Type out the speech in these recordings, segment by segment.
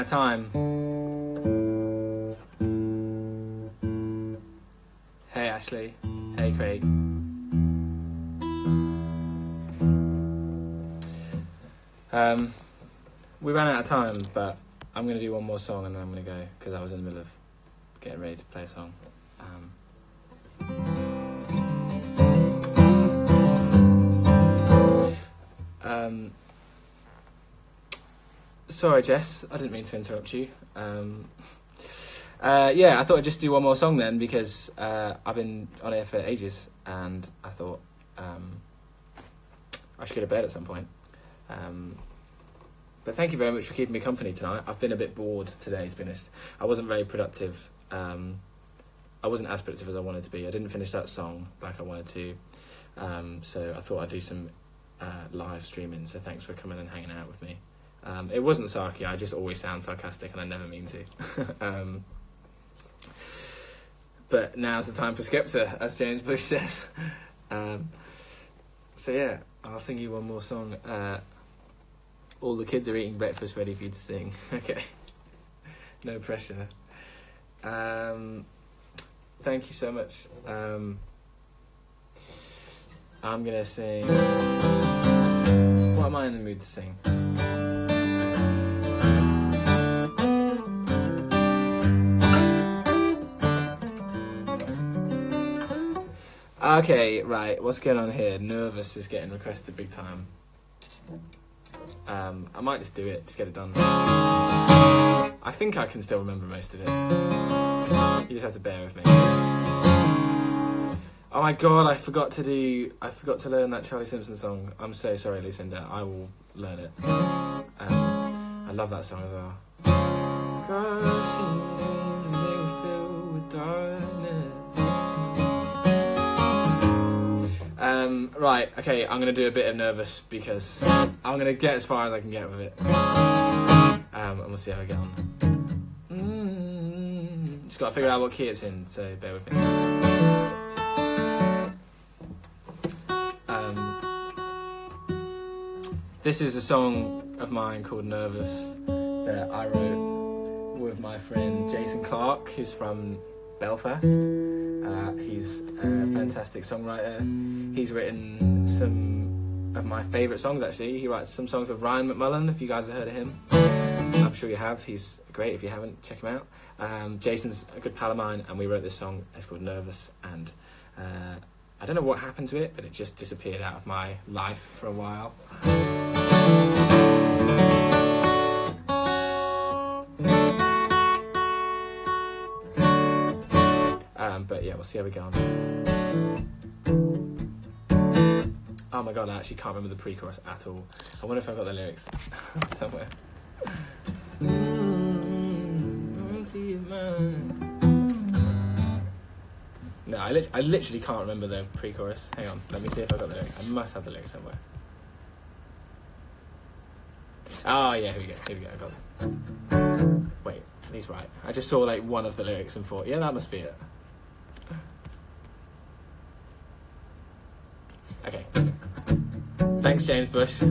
of time. Hey Ashley. Hey Craig. We ran out of time, but I'm going to do one more song and then I'm going to go, because I was in the middle of getting ready to play a song. Sorry Jess, I didn't mean to interrupt you. Yeah, I thought I'd just do one more song then, because I've been on air for ages and I thought I should go to bed at some point. But thank you very much for keeping me company tonight. I've been a bit bored today, to be honest. I wasn't very productive. I wasn't as productive as I wanted to be. I didn't finish that song like I wanted to. So I thought I'd do some live streaming. So thanks for coming and hanging out with me. It wasn't sarky. I just always sound sarcastic and I never mean to. But now's the time for Skepta, as James Bush says. So yeah, I'll sing you one more song. All the kids are eating breakfast ready for you to sing. Okay. No pressure. Thank you so much. I'm going to sing... What am I in the mood to sing? Okay, right. What's going on here? Nervous is getting requested big time. I might just do it, just get it done. I think I can still remember most of it. You just have to bear with me. Oh my god, I forgot to learn that Charlie Simpson song. I'm so sorry, Lucinda. I will learn it. I love that song as well. Right, okay, I'm going to do a bit of Nervous because I'm going to get as far as I can get with it. And we'll see how I get on. Just got to figure out what key it's in, so bear with me. This is a song of mine called Nervous that I wrote with my friend Jason Clark, who's from Belfast. He's a fantastic songwriter. He's written some of my favourite songs, actually. He writes some songs with Ryan McMullen, if you guys have heard of him. I'm sure you have. He's great. If you haven't, check him out. Jason's a good pal of mine, and we wrote this song. It's called Nervous, and I don't know what happened to it, but it just disappeared out of my life for a while. But yeah, we'll see how we go on. Oh my god, I actually can't remember the pre-chorus at all. I wonder if I've got the lyrics somewhere. No, I literally can't remember the pre-chorus. Hang on, let me see if I've got the lyrics. I must have the lyrics somewhere. Oh yeah, here we go, I got it. Wait, he's right. I just saw like one of the lyrics and thought, yeah, that must be it. Okay. Thanks, James Bush.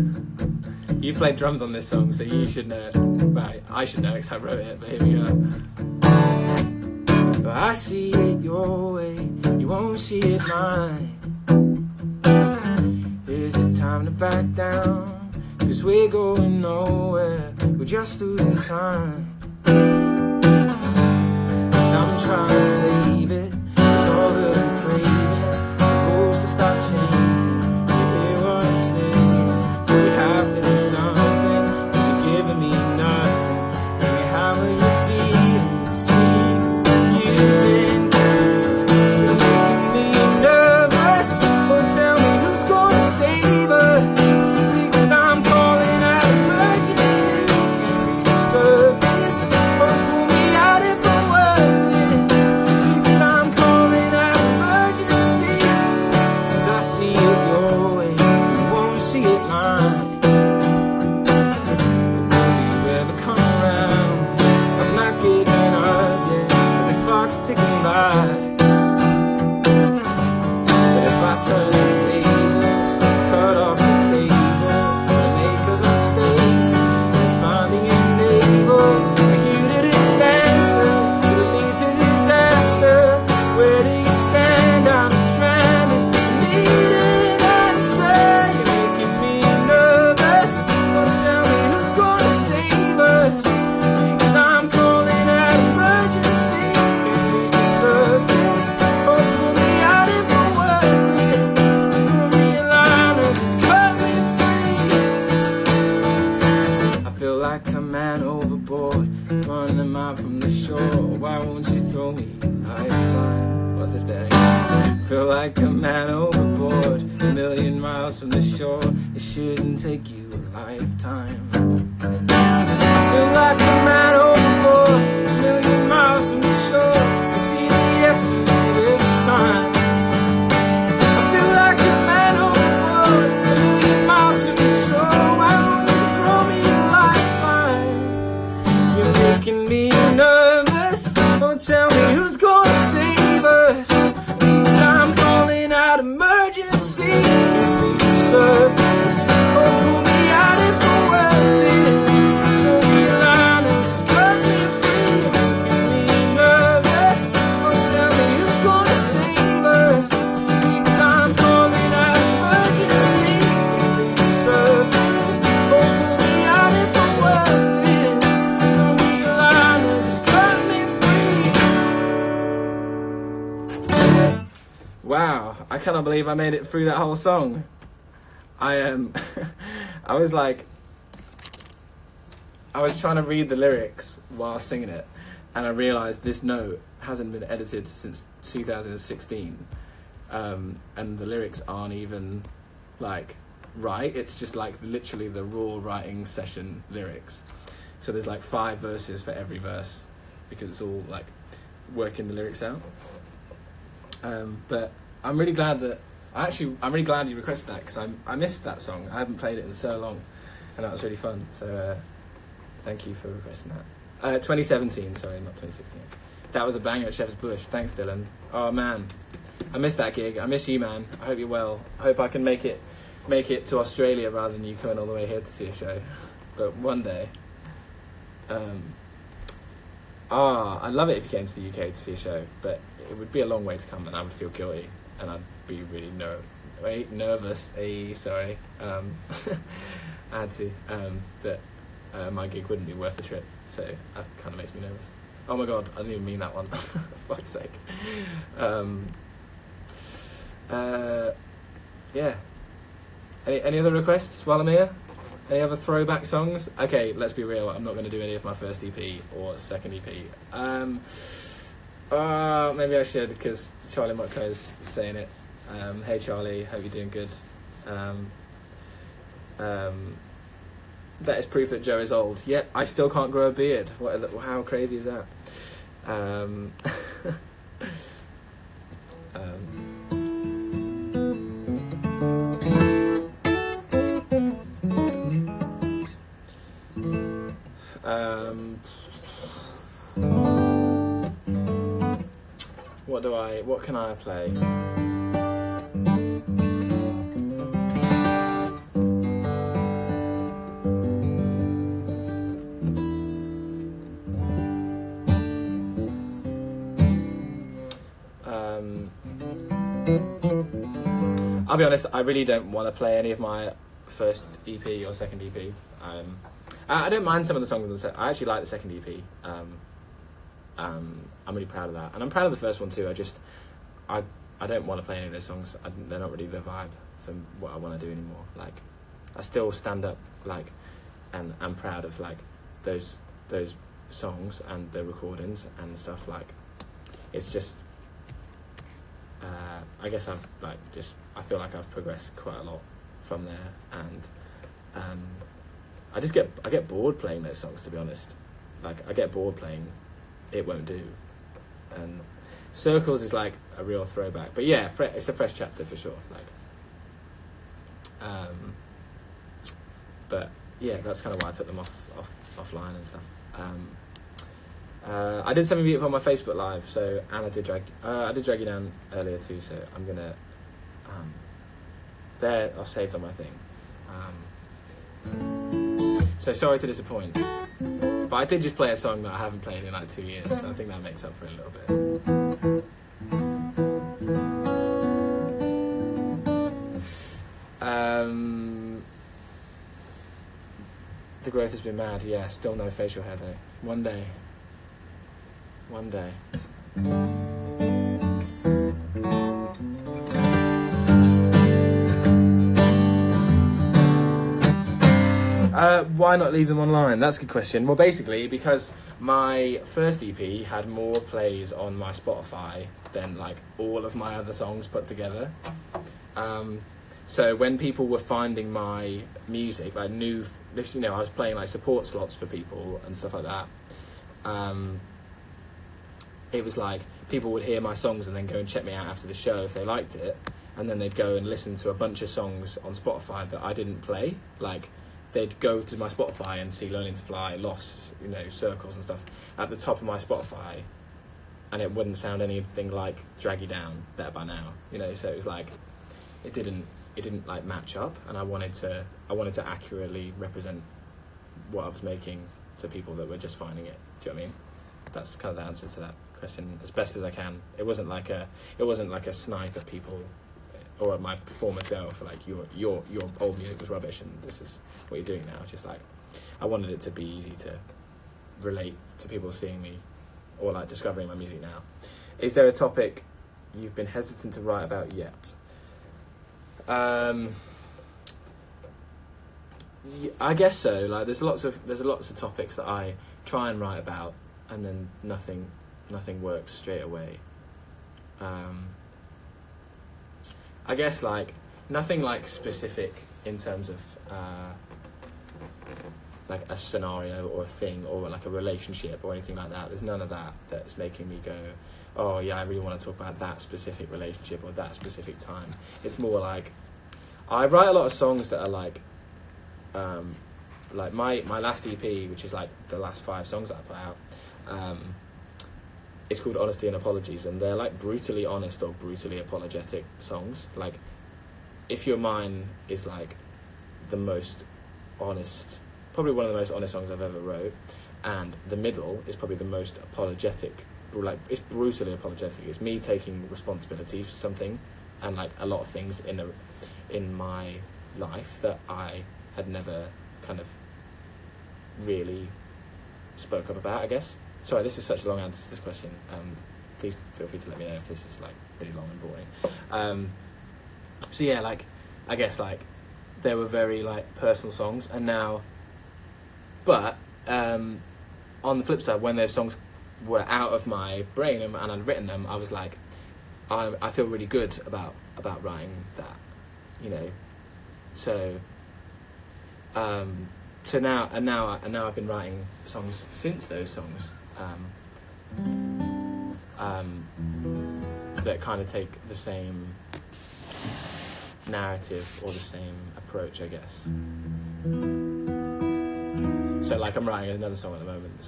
You played drums on this song, so you should know it. Right, I should know it because I wrote it, but here we go. I see it your way, you won't see it mine. Is it time to back down? Cause we're going nowhere, we're just losing time. Cause I'm trying to save it, it's all that I'm craving. The rules to stop changing. Surface shore? Why won't you throw me a lifeline? What's this bit? Feel like a man overboard, a million miles from the shore. It shouldn't take you a lifetime. Feel like a man overboard, a million miles from the shore. It's easy, yes, this time. I feel like a man overboard, a million miles from the shore. Why won't you throw me a lifeline? You're making me nervous. Don't tell me who's gonna save us. I'm calling out emergency. Please the surface. Oh, pull me out if we're worth it. Throw me a line and just cut me free. Make me nervous. Oh, tell me who's gonna save us. Because I'm calling out emergency. Please the surface. Oh, pull me out if we're worth it. Throw me a line and just cut me free. Wow, I cannot believe I made it through that whole song. I was trying to read the lyrics while singing it, and I realised this note hasn't been edited since 2016, and the lyrics aren't even like right. It's just like literally the raw writing session lyrics. So there's like 5 verses for every verse because it's all like working the lyrics out. But I'm really glad that I'm really glad you requested that because I missed that song. I haven't played it in so long, and that was really fun. So thank you for requesting that. 2017, sorry, not 2016. That was a banger at Shepherd's Bush. Thanks, Dylan. Oh man, I missed that gig. I miss you, man. I hope you're well. I hope I can make it to Australia rather than you coming all the way here to see a show. But one day. I'd love it if you came to the UK to see a show, but it would be a long way to come and I would feel guilty and I'd be really nervous. Sorry. I had to. That my gig wouldn't be worth the trip, so that kind of makes me nervous. Oh my god, I didn't even mean that one. For fuck's sake. Yeah. Any other requests while I'm here? Any other throwback songs? Okay, let's be real. I'm not going to do any of my first EP or second EP. Maybe I should because Charlie Mutko's saying it. Hey Charlie, hope you're doing good. That is proof that Joe is old. Yep, I still can't grow a beard. How crazy is that? What can I play? I'll be honest, I really don't want to play any of my first EP or second EP. I don't mind some of the songs on the set. I actually like the second EP. I'm really proud of that, and I'm proud of the first one too. I don't want to play any of those songs. They're not really the vibe for what I want to do anymore. Like, I still stand up and I'm proud of those songs and the recordings and stuff. It's just I guess I feel like I've progressed quite a lot from there, and I get bored playing those songs, to be honest. I get bored playing It Won't Do, and Circles is a real throwback. But yeah, it's a fresh chapter for sure. But yeah, that's kind of why I took them offline and stuff. I did something beautiful on my Facebook Live, so Anna did I did drag you down earlier too, so I'm gonna there I've saved on my thing. So sorry to disappoint, but I did just play a song that I haven't played in 2 years, so I think that makes up for it a little bit. The growth has been mad, yeah, still no facial hair though. One day. Why not leave them online? That's a good question. Well, basically, because my first EP had more plays on my Spotify than like all of my other songs put together. So when people were finding my music, like I was playing like support slots for people and stuff like that. It was like people would hear my songs and then go and check me out after the show if they liked it, and then they'd go and listen to a bunch of songs on Spotify that I didn't play. Like they'd go to my Spotify and see Learning to Fly, Lost, Circles and stuff at the top of my Spotify, and it wouldn't sound anything like Drag You Down, Better By Now. So it was like it didn't like match up, and I wanted to accurately represent what I was making to people that were just finding it. Do you know what I mean? That's kind of the answer to that question as best as I can. It wasn't like a snipe at people or at my former self, like your old music was rubbish and this is what you're doing now. It's just like I wanted it to be easy to relate to people seeing me or like discovering my music now. Is there a topic you've been hesitant to write about yet? I guess so. Like there's lots of topics that I try and write about, and then nothing works straight away. I guess like nothing like specific in terms of like a scenario or a thing or like a relationship or anything like that. There's none of that that's making me go, oh yeah, I really want to talk about that specific relationship or that specific time. It's more like I write a lot of songs that are like my last EP, which is like the last 5 songs that I put out. It's called Honesty and Apologies, and they're like brutally honest or brutally apologetic songs. Like If Your Mine is like the most honest, probably one of the most honest songs I've ever wrote, and The Middle is probably the most apologetic. Like it's brutally apologetic. It's me taking responsibility for something, and like a lot of things in my life that I had never kind of really spoke up about, I guess. Sorry, this is such a long answer to this question. Please feel free to let me know if this is like really long and boring. So yeah, like I guess like they were very like personal songs, and now, but on the flip side, when those songs were out of my brain and I'd written them, I was like, I feel really good about writing that, So now I've been writing songs since those songs that kind of take the same narrative or the same approach, I guess. So like I'm writing another song at the moment.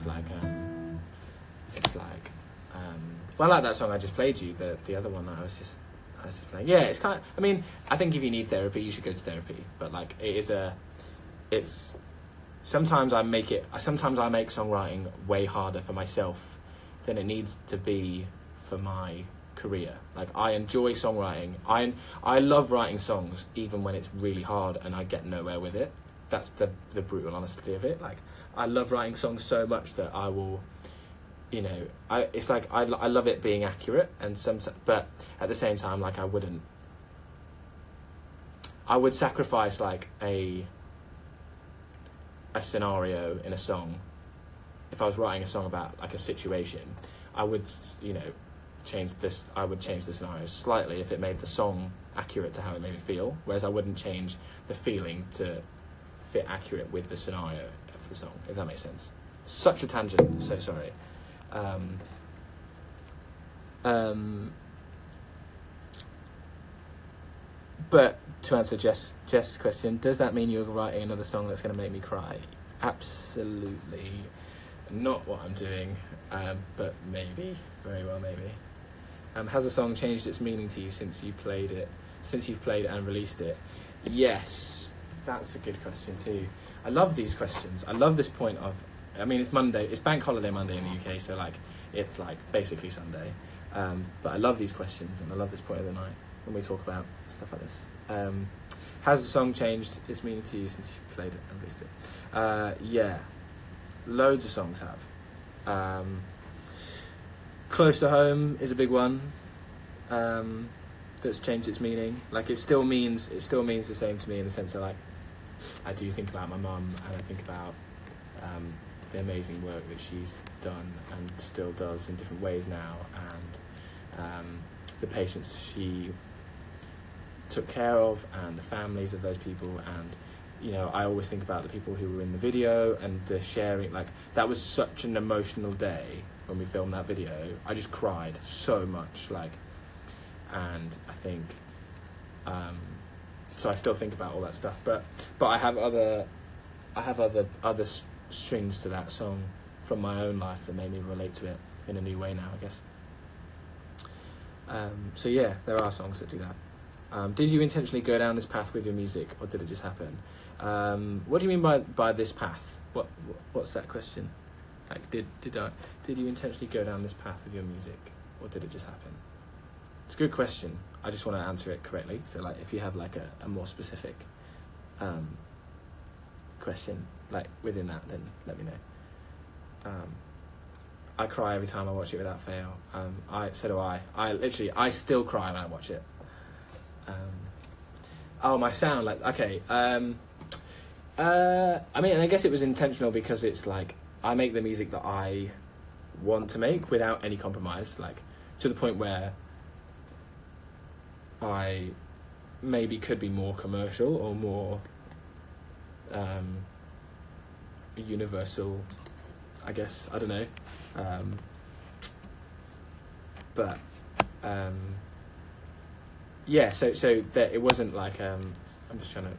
Well, I like that song I just played you. The other one that I was just playing. Yeah, it's kind of. I mean, I think if you need therapy, you should go to therapy. But like, it's. Sometimes I make songwriting way harder for myself than it needs to be for my career. Like I enjoy songwriting. I love writing songs even when it's really hard and I get nowhere with it. That's the brutal honesty of it. Like I love writing songs so much that I will, it's like I love it being accurate and but at the same time, like I would sacrifice like a scenario in a song. If I was writing a song about like a situation, I would change the scenario slightly if it made the song accurate to how it made me feel, whereas I wouldn't change the feeling to fit accurate with the scenario of the song, if that makes sense. Such a tangent, so sorry. But to answer Jess's question, does that mean you're writing another song that's going to make me cry? Absolutely not what I'm doing, but maybe, very well maybe. Has a song changed its meaning to you since you've played it and released it? Yes, that's a good question too. I love these questions. I love this point of, I mean, it's Monday, it's Bank Holiday Monday in the UK, so like it's like basically Sunday. But I love these questions and I love this point of the night when we talk about stuff like this. Has the song changed its meaning to you since you played it and released it? Yeah, loads of songs have. Close to Home is a big one that's changed its meaning. Like it still means the same to me in the sense of like I do think about my mum, and I think about the amazing work that she's done and still does in different ways now, and the patients she took care of and the families of those people. And you know, I always think about the people who were in the video and the sharing. Like, that was such an emotional day when we filmed that video. I just cried so much, like, and I think so I still think about all that stuff, but I have other strings to that song from my own life that made me relate to it in a new way now, I guess. So yeah, there are songs that do that. Did you intentionally go down this path with your music, or did it just happen? What do you mean by this path? What's that question? Like, did you intentionally go down this path with your music, or did it just happen? It's a good question. I just want to answer it correctly. So, like, if you have like a more specific question, like within that, then let me know. I cry every time I watch it without fail. So do I. I still cry when I watch it. My sound, like, okay. I mean, and I guess it was intentional because it's like I make the music that I want to make without any compromise, like to the point where I maybe could be more commercial or more universal, I guess. I don't know. Yeah, so that it wasn't like I'm just trying to.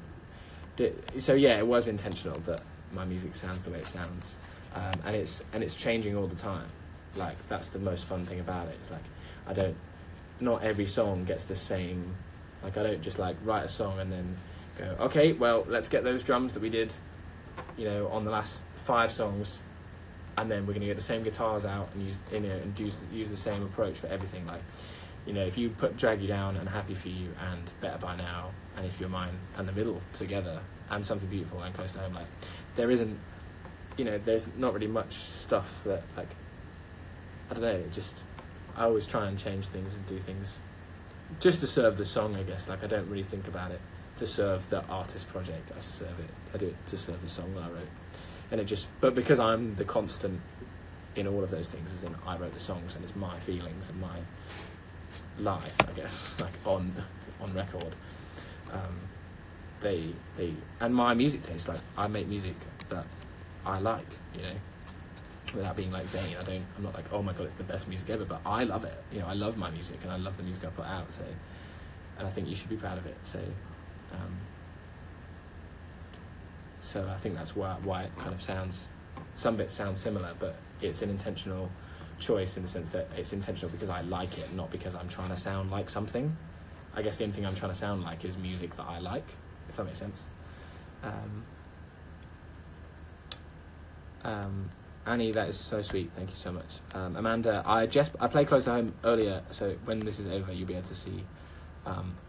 So yeah, it was intentional that my music sounds the way it sounds, and it's changing all the time. Like, that's the most fun thing about it. It's like not every song gets the same. Like, I don't just like write a song and then go, okay, well, let's get those drums that we did, you know, on the last 5 songs, and then we're going to get the same guitars out and use the same approach for everything. Like, you know, if you put Drag You Down and Happy For You and Better By Now and If You're Mine and The Middle together and Something Beautiful and Close to Home, like, there isn't, you know, there's not really much stuff that, like, I don't know, I always try and change things and do things just to serve the song, I guess. Like, I don't really think about it to serve the artist project. I do it to serve the song that I wrote. And but because I'm the constant in all of those things, as in I wrote the songs and it's my feelings and my life, I guess, like on record, they and my music taste, like, I make music that I like, you know, without being like vain. I'm not like, oh my god, it's the best music ever, but I love it, you know. I love my music and I love the music I put out, so, and I think you should be proud of it. So I think that's why it kind of sounds, some bits sound similar, but it's an intentional choice in the sense that it's intentional because I like it, not because I'm trying to sound like something. I guess the only thing I'm trying to sound like is music that I like, if that makes sense. Annie, that is so sweet. Thank you so much. Amanda, I played Close to Home earlier, so when this is over, you'll be able to see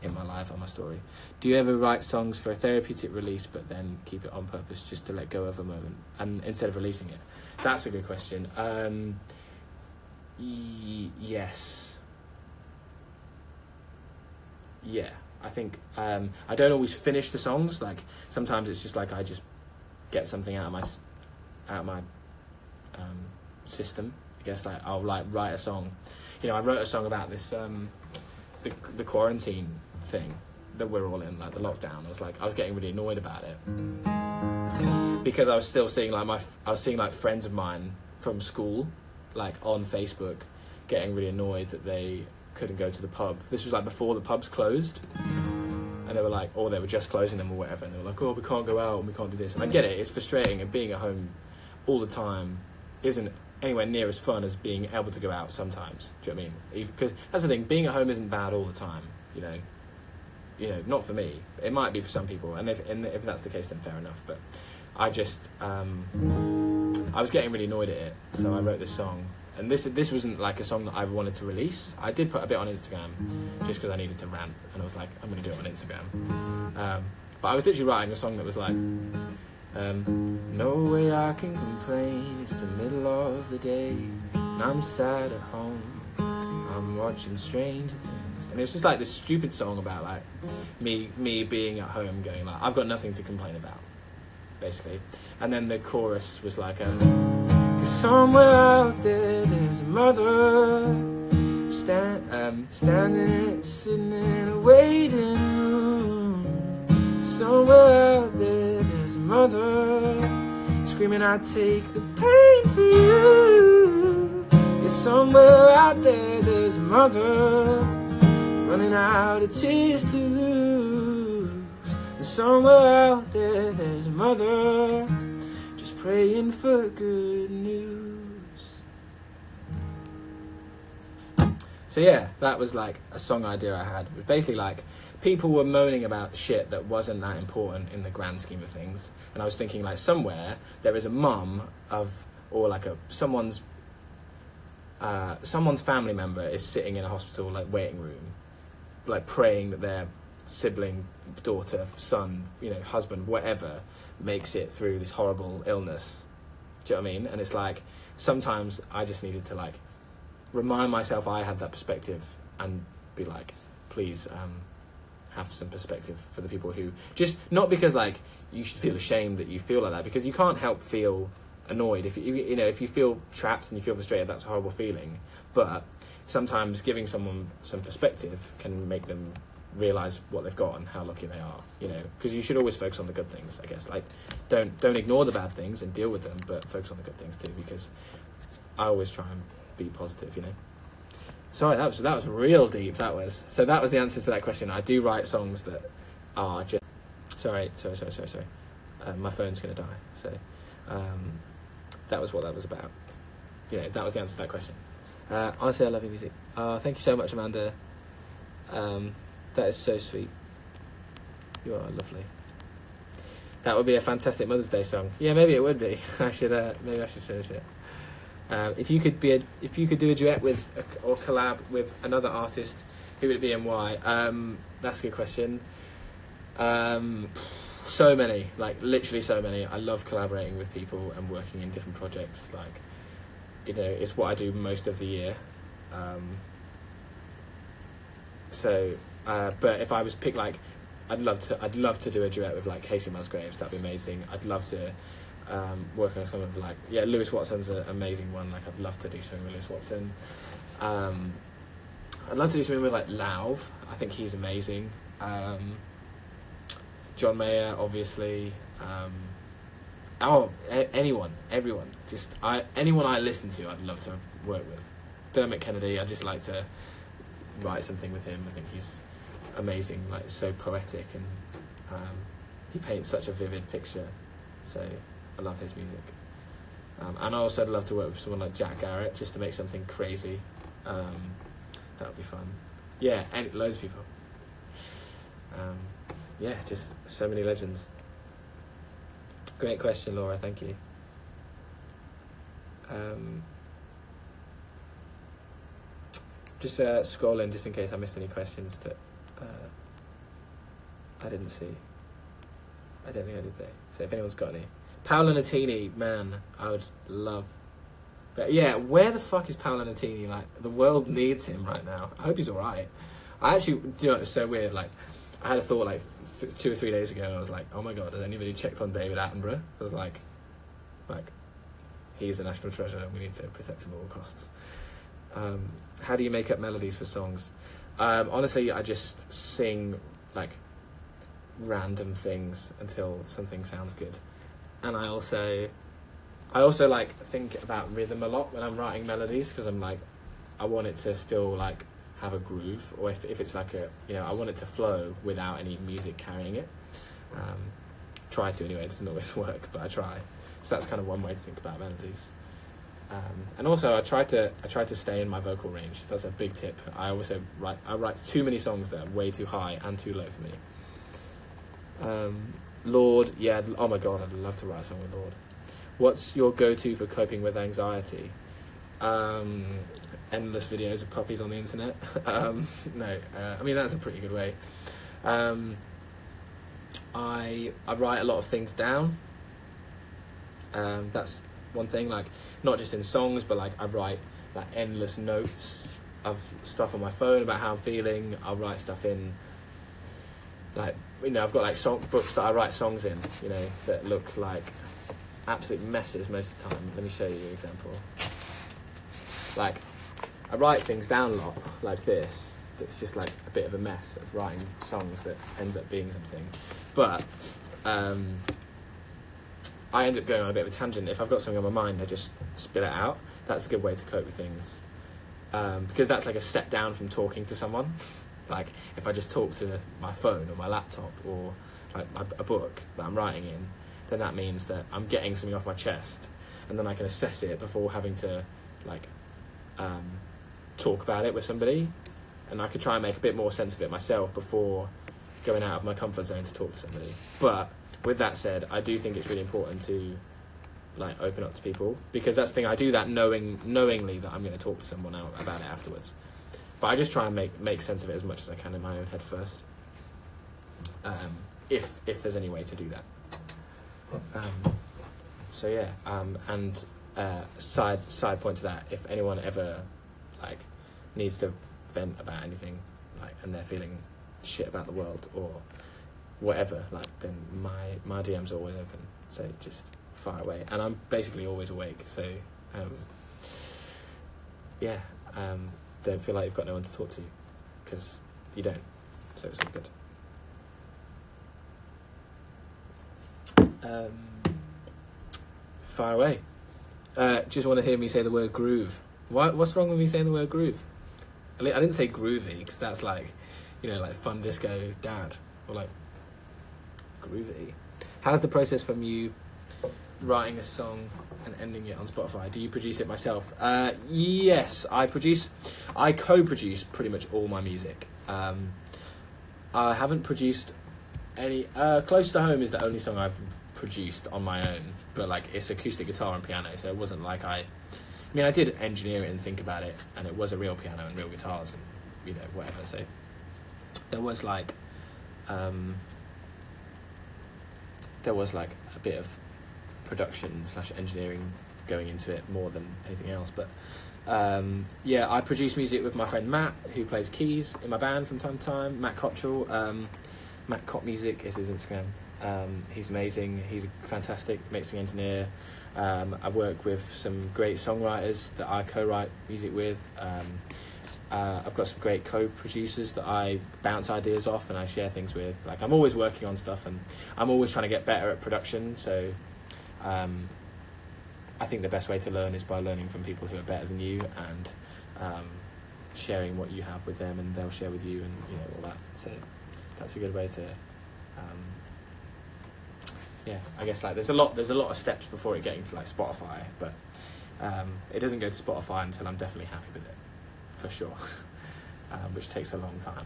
in my live on my story. Do you ever write songs for a therapeutic release, but then keep it on purpose just to let go of a moment, and instead of releasing it? That's a good question. Yes. Yeah, I think I don't always finish the songs. Like, sometimes it's just like I just get something out of my system, I guess. Like, I'll like write a song. You know, I wrote a song about this the quarantine thing that we're all in, like the lockdown. I was getting really annoyed about it because I was still seeing like friends of mine from school, like on Facebook, getting really annoyed that they couldn't go to the pub. This was like before the pubs closed, and they were like, or they were just closing them or whatever, and they were like, oh, we can't go out and we can't do this. And I get it, it's frustrating, and being at home all the time isn't anywhere near as fun as being able to go out sometimes. Do you know what I mean? Because that's the thing, being at home isn't bad all the time, you know, not for me. It might be for some people, and if that's the case, then fair enough. But I just I was getting really annoyed at it, so I wrote this song. And this wasn't like a song that I wanted to release. I did put a bit on Instagram just because I needed to rant, and I was like, I'm going to do it on Instagram. But I was literally writing a song that was like, no way I can complain, it's the middle of the day, and I'm sad at home, I'm watching Stranger Things. And it was just like this stupid song about like me being at home going like, I've got nothing to complain about. basically. And then the chorus was like, 'cause somewhere out there's a mother standing, sitting in a waiting room. Somewhere out there's a mother screaming, I take the pain for you. Yeah, somewhere out there's a mother running out of tears to lose. And somewhere out there's a mother just praying for good news. So yeah, that was like a song idea I had. It was basically like people were moaning about shit that wasn't that important in the grand scheme of things. And I was thinking like somewhere there is a mum or like someone's family member is sitting in a hospital like waiting room, like praying that their sibling, daughter, son, husband, whatever, makes it through this horrible illness. Do you know what I mean? And it's like sometimes I just needed to like remind myself I had that perspective and be like, please have some perspective for the people who just, not because like you should feel ashamed that you feel like that, because you can't help feel annoyed if if you feel trapped and you feel frustrated. That's a horrible feeling, but sometimes giving someone some perspective can make them realize what they've got and how lucky they are, because you should always focus on the good things, I guess. Like don't ignore the bad things and deal with them, but focus on the good things too, because I always try and be positive. Sorry, that was real deep. So that was the answer to that question. I do write songs that are just sorry, my phone's gonna die. So that was what that was about. That was the answer to that question. Honestly, I love your music. Thank you so much, Amanda. That is so sweet. You are lovely. That would be a fantastic Mother's Day song. Yeah, maybe it would be. Maybe I should finish it. If you could do a duet with or collab with another artist, who would it be and why? That's a good question. So many, like literally so many. I love collaborating with people and working in different projects. Like, it's what I do most of the year. But if I was picked, like, I'd love to do a duet with like Casey Musgraves. That'd be amazing. I'd love to work on some of like Lewis Watson's an amazing one. Like I'd love to do something with Lewis Watson. I'd love to do something with like Lauv. I think he's amazing. John Mayer, obviously. Everyone. Just anyone I listen to, I'd love to work with. Dermot Kennedy, I'd just like to write something with him. I think he's amazing, like so poetic, and he paints such a vivid picture. So I love his music. And I also would love to work with someone like Jack Garrett, just to make something crazy. That would be fun. Yeah, and loads of people. Just so many legends. Great question, Laura, thank you. Just scrolling just in case I missed any questions that I didn't see. I don't think I did though. So if anyone's got any. Paolo Nutini, man, I would love. But yeah, where the fuck is Paolo Nutini? Like, the world needs him right now. I hope he's alright. I actually, it was so weird. Like, I had a thought like 2 or 3 days ago, and I was like, oh my god, has anybody checked on David Attenborough? I was like, he's a national treasure, and we need to protect him at all costs. How do you make up melodies for songs? Honestly, I just sing like random things until something sounds good. And I also like think about rhythm a lot when I'm writing melodies, because I'm like, I want it to still like have a groove, or if it's like I want it to flow without any music carrying it. Try to anyway. It doesn't always work, but I try. So that's kind of one way to think about melodies. And also I try to stay in my vocal range. That's a big tip. I write too many songs that are way too high and too low for me. Lord, yeah, oh my god, I'd love to write a song with Lord. What's your go-to for coping with anxiety? Endless videos of puppies on the internet. No, I mean, that's a pretty good way. I write a lot of things down. That's one thing, like, not just in songs, but like I write like endless notes of stuff on my phone about how I'm feeling. I'll write stuff in like, you know, I've got like song books that I write songs in, you know, that look like absolute messes most of the time. Let me show you an example. Like, I write things down a lot like this. It's just like a bit of a mess of writing songs that ends up being something. But I end up going on a bit of a tangent. If I've got something on my mind, I just spit it out. That's a good way to cope with things. Because that's like a step down from talking to someone. Like, if I just talk to my phone or my laptop or like a book that I'm writing in, then that means that I'm getting something off my chest, and then I can assess it before having to like talk about it with somebody, and I could try and make a bit more sense of it myself before going out of my comfort zone to talk to somebody. But with that said, I do think it's really important to like open up to people, because that's the thing, I do that knowingly that I'm going to talk to someone about it afterwards. But I just try and make sense of it as much as I can in my own head first, if there's any way to do that. So yeah, and side point to that, if anyone ever like needs to vent about anything, like, and they're feeling shit about the world or whatever, like, then my DM's are always open, so just fire away, and I'm basically always awake, so don't feel like you've got no one to talk to, because you don't, so it's all good. Fire away. Just want to hear me say the word groove. What's wrong with me saying the word groove? I didn't say groovy, because that's like, you know, like fun disco dad, or like groovy. How's the process from you writing a song and ending it on Spotify? Do you produce it myself? Yes, I co-produce pretty much all my music. I haven't produced any. Close to Home is the only song I've produced on my own, but like, it's acoustic guitar and piano, so it wasn't like I did engineer it and think about it, and it was a real piano and real guitars and, you know, whatever, so there was like a bit of production / engineering going into it more than anything else. But yeah, I produce music with my friend Matt, who plays keys in my band from time to time. Matt Cottrell, Matt Cott Music is his Instagram. He's amazing. He's a fantastic mixing engineer. I work with some great songwriters that I co-write music with. I've got some great co-producers that I bounce ideas off and I share things with. Like, I'm always working on stuff, and I'm always trying to get better at production, so I think the best way to learn is by learning from people who are better than you, and sharing what you have with them, and they'll share with you, and, you know, all that. So that's a good way to yeah, I guess, like, there's a lot of steps before it getting to like Spotify, but it doesn't go to Spotify until I'm definitely happy with it, for sure. Which takes a long time,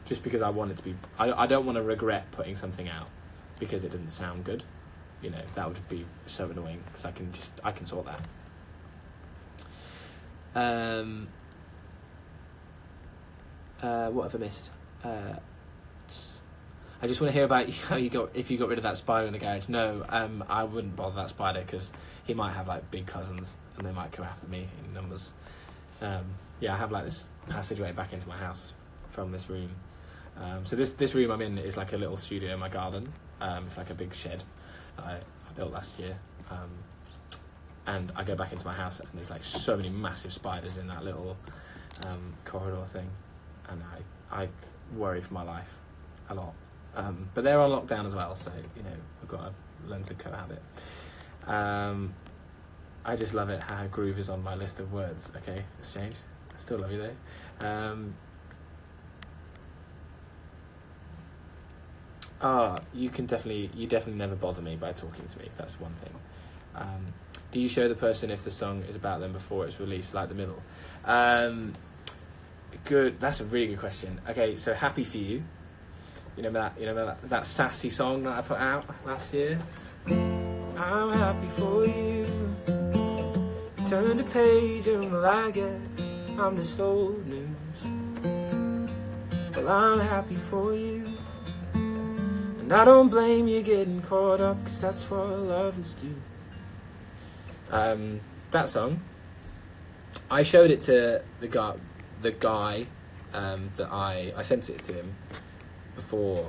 just because I want it to be, I don't want to regret putting something out because it didn't sound good. You know, that would be so annoying, because I can sort that. What have I missed? I just want to hear about if you got rid of that spider in the garage. No, I wouldn't bother that spider, because he might have like big cousins and they might come after me in numbers. Yeah, I have like this passageway back into my house from this room. So this room I'm in is like a little studio in my garden. It's like a big shed that I built last year. And I go back into my house and there's like so many massive spiders in that little corridor thing. And I worry for my life a lot. But they're on lockdown as well, so, you know, I've got to learn to cohabit. I just love it how groove is on my list of words. Okay, it's changed. I still love you though. You definitely never bother me by talking to me. That's one thing. Do you show the person if the song is about them before it's released, like the middle? Good. That's a really good question. Okay, so Happy For You. You know that sassy song that I put out last year? I'm happy for you. Turn the page and, well, I guess I'm just old news. Well, I'm happy for you. And I don't blame you getting caught up, 'cause that's what lovers do. That song, I showed it to the guy that I sent it to him before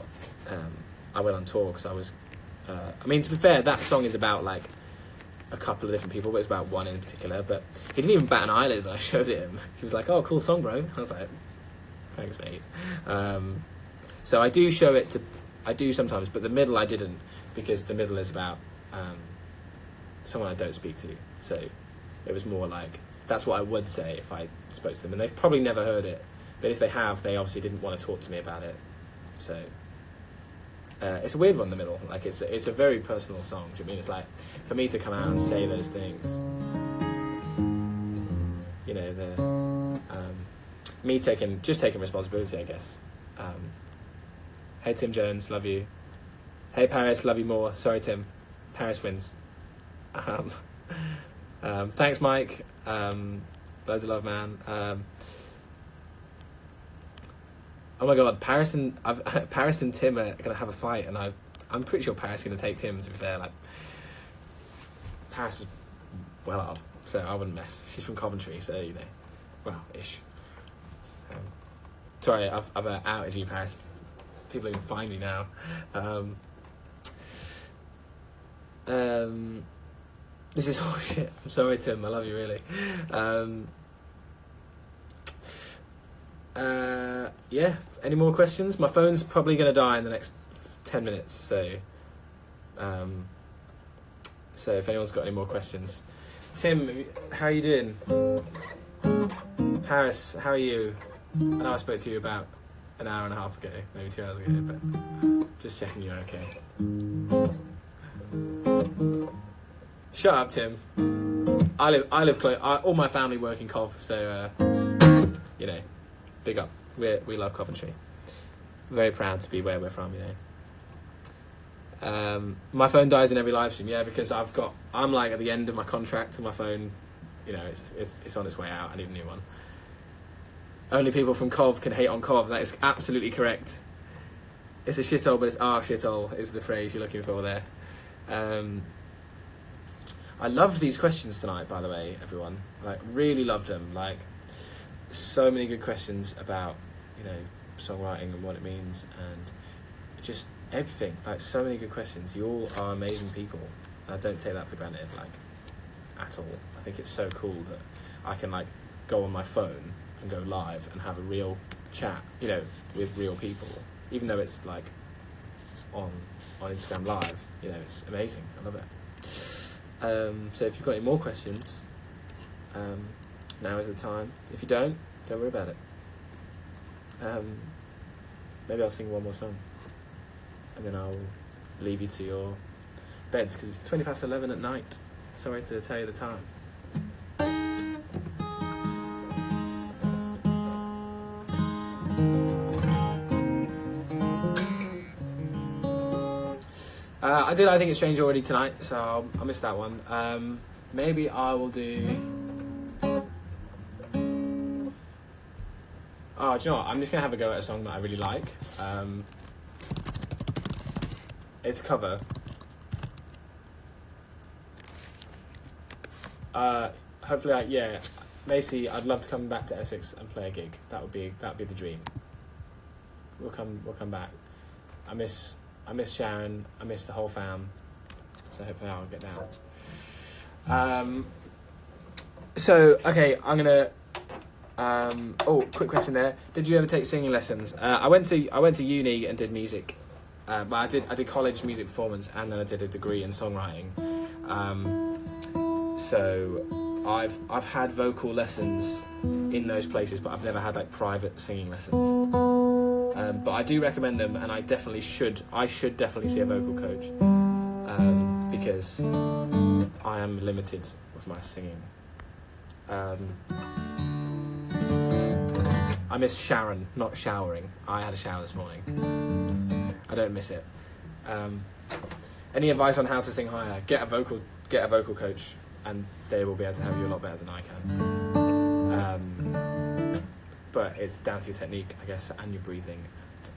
I went on tour, because I was. I mean, to be fair, that song is about like a couple of different people, but it's about one in particular. But he didn't even bat an eyelid when I showed it him. He was like, "Oh, cool song, bro." I was like, "Thanks, mate." So I do show it to. I do sometimes, but the middle I didn't, because the middle is about someone I don't speak to. So it was more like, that's what I would say if I spoke to them, and they've probably never heard it. But if they have, they obviously didn't want to talk to me about it. So it's a weird one, the middle. Like it's a very personal song. Do you know what I mean? It's like, for me to come out and say those things, you know, me taking responsibility, I guess. Hey Tim Jones, love you. Hey Paris, love you more. Sorry Tim, Paris wins. Thanks Mike. Loads of love, man. Oh my god, Paris and Tim are gonna have a fight, and I'm pretty sure Paris is gonna take Tim. To be fair, like Paris is well hard, so I wouldn't mess. She's from Coventry, so you know, well, ish. Sorry, I've outed you, Paris. People can find you now. This is all shit. I'm sorry, Tim. I love you, really. Yeah. Any more questions? My phone's probably going to die in the next 10 minutes. So if anyone's got any more questions, Tim, how are you doing? Paris, how are you? I know I spoke to you about an hour and a half ago, maybe 2 hours ago, but just checking you're okay. Shut up, Tim. I live close. All my family work in Cov, so you know, big up. We love Coventry. Very proud to be where we're from, you know. My phone dies in every live stream, yeah, because I'm like at the end of my contract, and my phone, you know, it's on its way out. I need a new one. Only people from Cov can hate on Cov. That is absolutely correct. It's a shithole, but it's our shithole is the phrase you're looking for there. I loved these questions tonight, by the way, everyone. Like, really loved them. Like, so many good questions about, you know, songwriting and what it means, and just everything. Like, so many good questions. You all are amazing people, and I don't take that for granted, like, at all. I think it's so cool that I can, like, go on my phone and go live and have a real chat, you know, with real people, even though it's, like, on Instagram Live. You know, it's amazing. I love it. So if you've got any more questions, now is the time. If you don't worry about it. Maybe I'll sing one more song, and then I'll leave you to your beds, because it's 11:20 at night. Sorry to tell you the time. I think it's strange already tonight, so I missed that one. Maybe I will do. Oh, do you know what? I'm just gonna have a go at a song that I really like. It's a cover. Hopefully, yeah. Basically, I'd love to come back to Essex and play a gig. That'd be the dream. We'll come back. I miss Sharon. I miss the whole fam. So hopefully I'll get down. So okay, I'm gonna. Quick question there. Did you ever take singing lessons? I went to uni and did music. But I did college music performance, and then I did a degree in songwriting. So I've had vocal lessons in those places, but I've never had like private singing lessons. But I do recommend them, and I should definitely see a vocal coach, because I am limited with my singing. I miss Sharon, not showering. I had a shower this morning. I don't miss it. Any advice on how to sing higher? Get a vocal coach, and they will be able to help you a lot better than I can. But it's down to your technique, I guess, and your breathing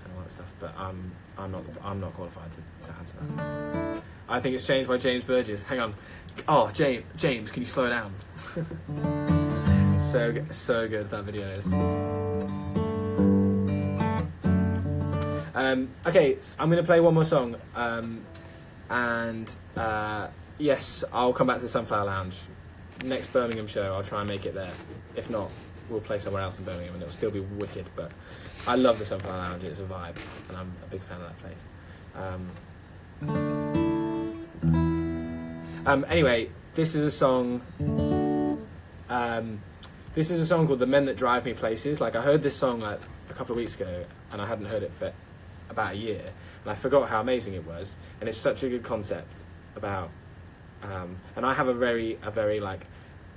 and all that stuff. But I'm not qualified to answer that. I think it's changed by James Burgess. Hang on. Oh, James, can you slow down? So good that video is. Okay, I'm going to play one more song. Yes, I'll come back to the Sunflower Lounge. Next Birmingham show, I'll try and make it there. If not, we'll play somewhere else in Birmingham and it'll still be wicked. But I love the Sunflower Lounge, it's a vibe, and I'm a big fan of that place. Anyway, this is a song. This is a song called "The Men That Drive Me Places." Like, I heard this song like a couple of weeks ago, and I hadn't heard it for about a year, and I forgot how amazing it was. And it's such a good concept about. And I have a very like,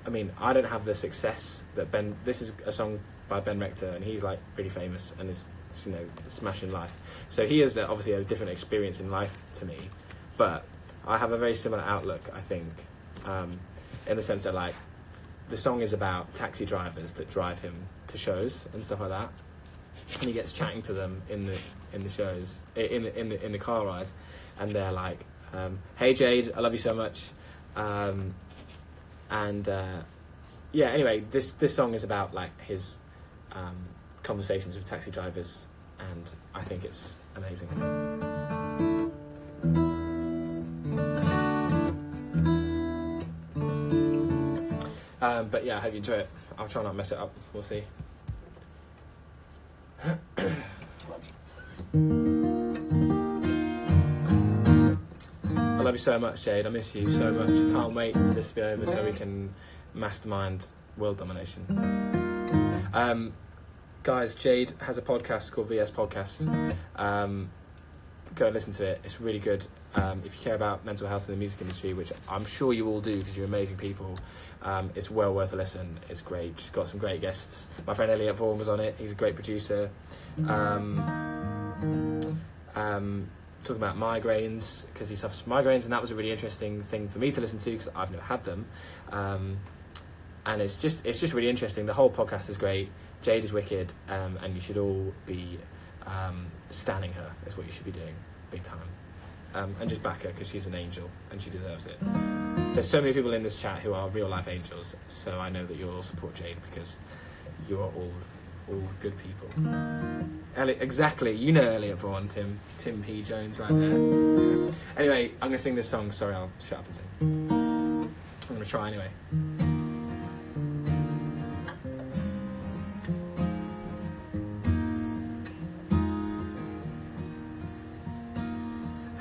I mean, I don't have the success that Ben. This is a song by Ben Rector, and he's like really famous and is, you know, smashing life. So he has obviously a different experience in life to me, but I have a very similar outlook, I think, in the sense that like the song is about taxi drivers that drive him to shows and stuff like that, and he gets chatting to them in the shows in the car rides, and they're like, "Hey Jade, I love you so much," yeah. Anyway, this song is about like his conversations with taxi drivers, and I think it's amazing. But yeah, I hope you enjoy it. I'll try not to mess it up. We'll see. I love you so much, Jade. I miss you so much. Can't wait for this to be over so we can mastermind world domination. Guys, Jade has a podcast called VS Podcast. Go and listen to it. It's really good. If you care about mental health in the music industry, which I'm sure you all do because you're amazing people, it's well worth a listen. It's great. She's got some great guests. My friend Elliot Vaughan was on it. He's a great producer. Talking about migraines, because he suffers from migraines, and that was a really interesting thing for me to listen to because I've never had them. And it's just really interesting. The whole podcast is great. Jade is wicked, and you should all be standing her. Is what you should be doing, big time. And just back her because she's an angel and she deserves it. There's so many people in this chat who are real life angels, so I know that you'll all support Jade because you are all good people. Elliot, exactly, you know Elliot Vaughan, Tim P. Jones right there. Anyway, I'm going to sing this song. Sorry, I'll shut up and sing. I'm going to try anyway.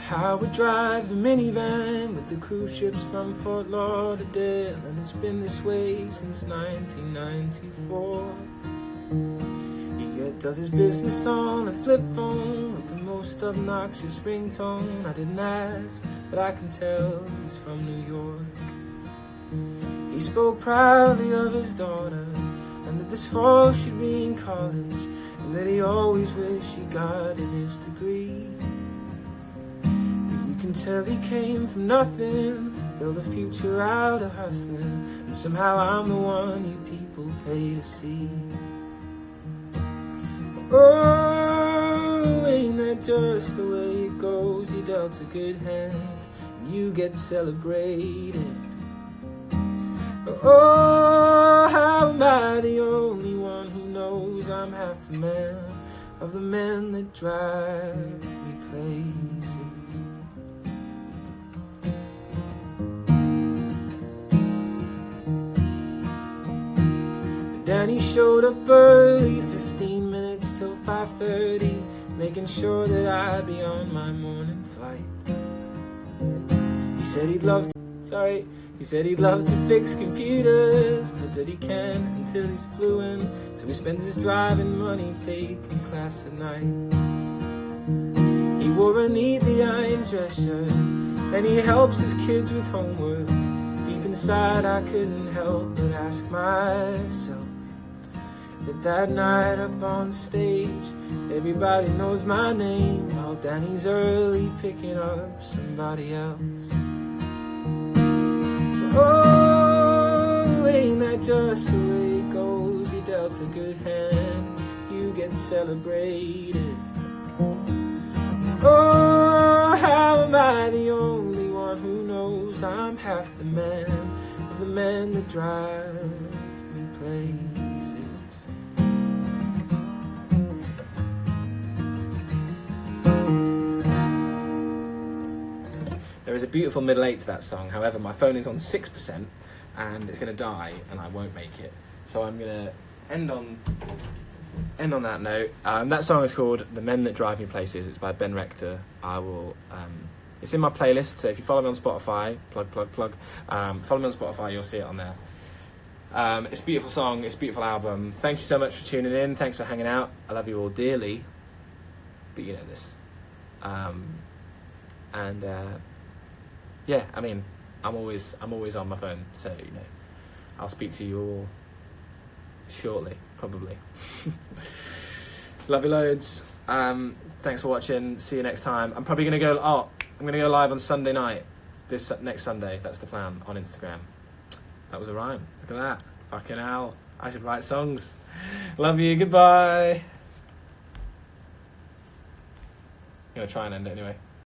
Howard drives a minivan with the cruise ships from Fort Lauderdale, and it's been this way since 1994. He does his business on a flip phone with the most obnoxious ringtone. I didn't ask, but I can tell he's from New York. He spoke proudly of his daughter, and that this fall she'd be in college, and that he always wished he got in his degree. You can tell he came from nothing, built a future out of hustling, and somehow I'm the one you people pay to see. Oh, ain't that just the way it goes? You dealt a good hand, and you get celebrated. Oh, how am I the only one who knows I'm half the man of the men that drive me places? Danny showed up early, 15 minutes till 5:30, making sure that I'd be on my morning flight. He said he'd love to fix computers, but that he can't until he's fluent, so he spends his driving money taking class at night. He wore a neatly ironed dress shirt, and he helps his kids with homework. Deep inside I couldn't help but ask myself that night up on stage, everybody knows my name, while Danny's early picking up somebody else. Oh, ain't that just the way it goes? You dealt a good hand, you get celebrated. Oh, how am I the only one who knows I'm half the man of the men that drive me places? a beautiful middle 8 to that song. However, my phone is on 6% and it's going to die and I won't make it. So I'm going to end on that note. That song is called The Men That Drive Me Places. It's by Ben Rector. I will... it's in my playlist, so if you follow me on Spotify, plug. Follow me on Spotify, you'll see it on there. It's a beautiful song, it's a beautiful album. Thank you so much for tuning in. Thanks for hanging out. I love you all dearly. But you know this. Yeah, I mean, I'm always on my phone, so you know, I'll speak to you all shortly, probably. Love you loads. Thanks for watching. See you next time. I'm probably gonna go. I'm gonna go live on Sunday night. This next Sunday. That's the plan on Instagram. That was a rhyme. Look at that. Fucking hell. I should write songs. Love you. Goodbye. I'm gonna try and end it anyway.